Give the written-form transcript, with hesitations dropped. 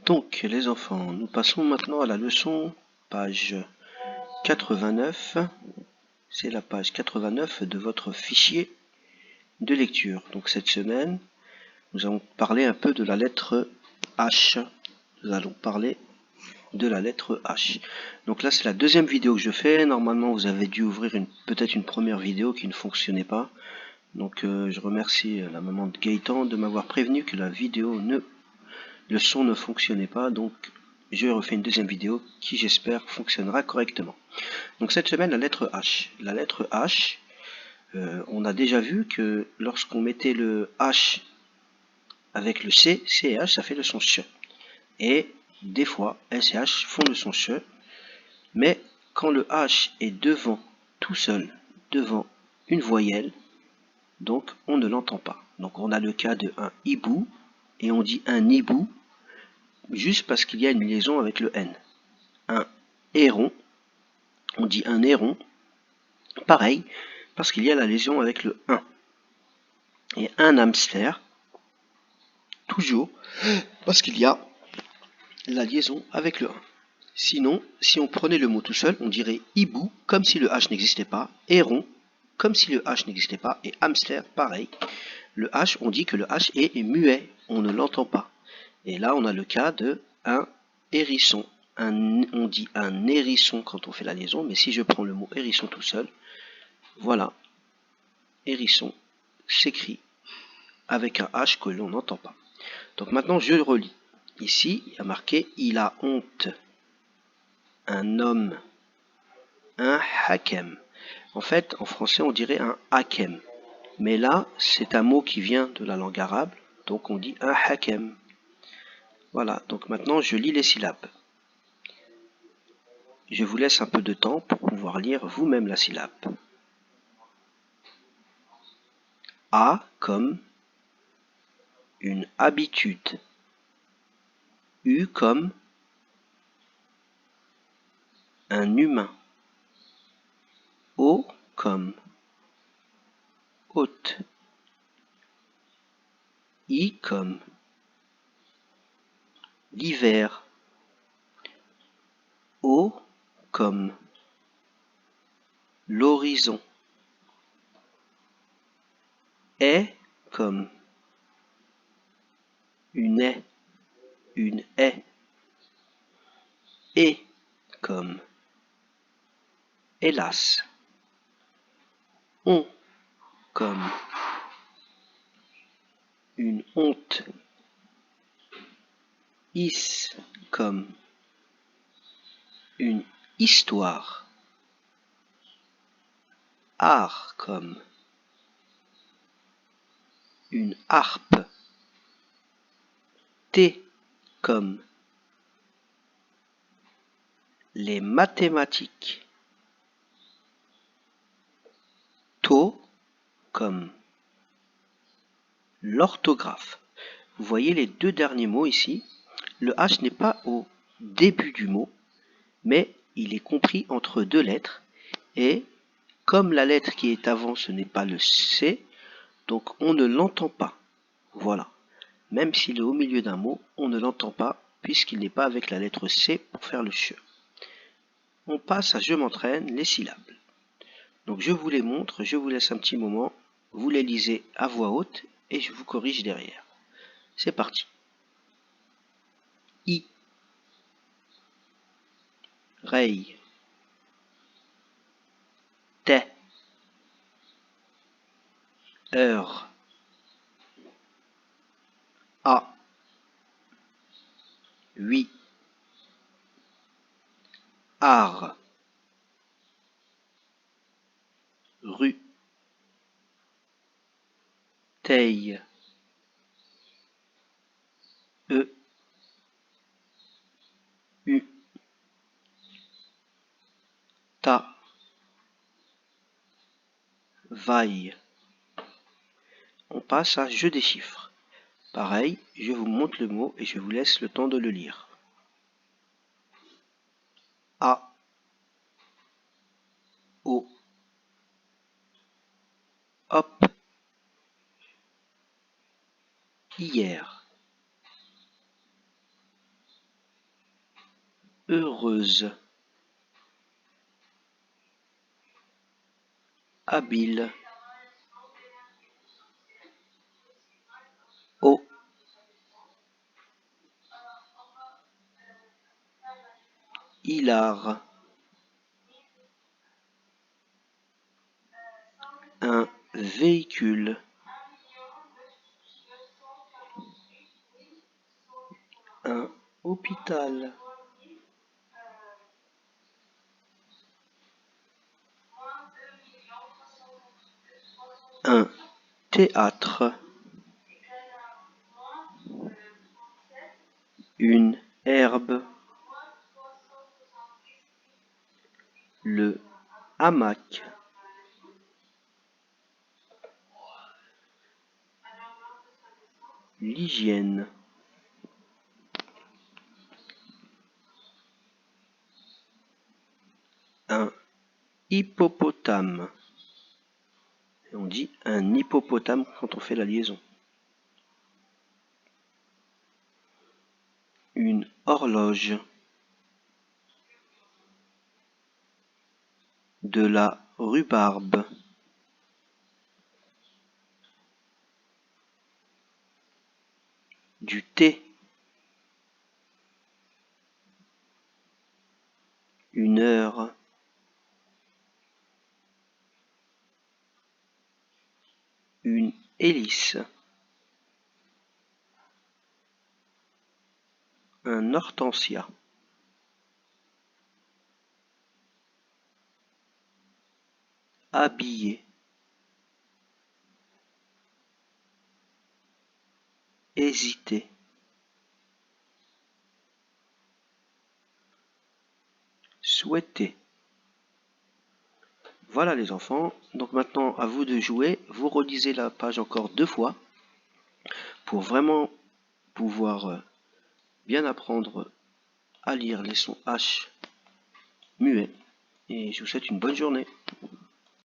Donc les enfants, nous passons maintenant à la leçon page 89. C'est la page 89 de votre fichier de lecture. Donc cette semaine, nous allons parler un peu de la lettre H. Nous allons parler de la lettre H. Donc là, c'est la deuxième vidéo que je fais. Normalement, vous avez dû ouvrir peut-être une première vidéo qui ne fonctionnait pas. Donc je remercie la maman de Gaëtan de m'avoir prévenu que le son ne fonctionnait pas. Donc je refais une deuxième vidéo qui, j'espère, fonctionnera correctement. Donc cette semaine, la lettre H. La lettre H, on a déjà vu que lorsqu'on mettait le H avec le C, C et H, ça fait le son CH. Et des fois, S et H font le son CH, mais quand le H est devant, tout seul, devant une voyelle, donc on ne l'entend pas. Donc on a le cas de un hibou, et on dit un hibou, juste parce qu'il y a une liaison avec le N. Un héron, on dit un héron, pareil, parce qu'il y a la liaison avec le 1. Et un hamster, toujours, parce qu'il y a la liaison avec le 1. Sinon, si on prenait le mot tout seul, on dirait hibou, comme si le H n'existait pas, héron, comme si le H n'existait pas, et hamster, pareil. Le H, on dit que le H est muet, on ne l'entend pas. Et là, on a le cas de un hérisson. On dit un hérisson quand on fait la liaison, mais si je prends le mot hérisson tout seul, voilà, hérisson s'écrit avec un H que l'on n'entend pas. Donc maintenant, je relis. Ici, il y a marqué « Il a honte ». Un homme, un hakem. En fait, en français, on dirait un hakem. Mais là, c'est un mot qui vient de la langue arabe, donc on dit un hakem. Voilà, donc maintenant, je lis les syllabes. Je vous laisse un peu de temps pour pouvoir lire vous-même la syllabe. A comme une habitude. U comme un humain. O comme hôte. I comme l'hiver. O comme l'horizon. Est comme une haie. Une haie. Et comme hélas. On comme une honte. Is comme une histoire. Art comme une harpe. T comme les mathématiques. To comme l'orthographe. Vous voyez les deux derniers mots ici. Le H n'est pas au début du mot, mais il est compris entre deux lettres. Et comme la lettre qui est avant, ce n'est pas le C, donc on ne l'entend pas. Voilà. Même s'il est au milieu d'un mot, on ne l'entend pas puisqu'il n'est pas avec la lettre C pour faire le CH. On passe à je m'entraîne les syllabes. Donc je vous les montre, je vous laisse un petit moment, vous les lisez à voix haute et je vous corrige derrière. C'est parti. I, rei, te, heure, a, oui, ar, rue, teille, e, u, ta, vaille. On passe à je déchiffre. Pareil, je vous montre le mot et je vous laisse le temps de le lire. A, O, hop, hier, heureuse, habile, au, hilar, un véhicule, un hôpital, un théâtre, une herbe, le hamac, l'hygiène, un hippopotame. Et on dit un hippopotame quand on fait la liaison. Une horloge, de la rhubarbe, du thé, une heure, une hélice, un hortensia, habillé, hésiter, souhaiter. Voilà les enfants, donc maintenant à vous de jouer, vous relisez la page encore 2 fois pour vraiment pouvoir bien apprendre à lire les sons H muets. Et je vous souhaite une bonne journée.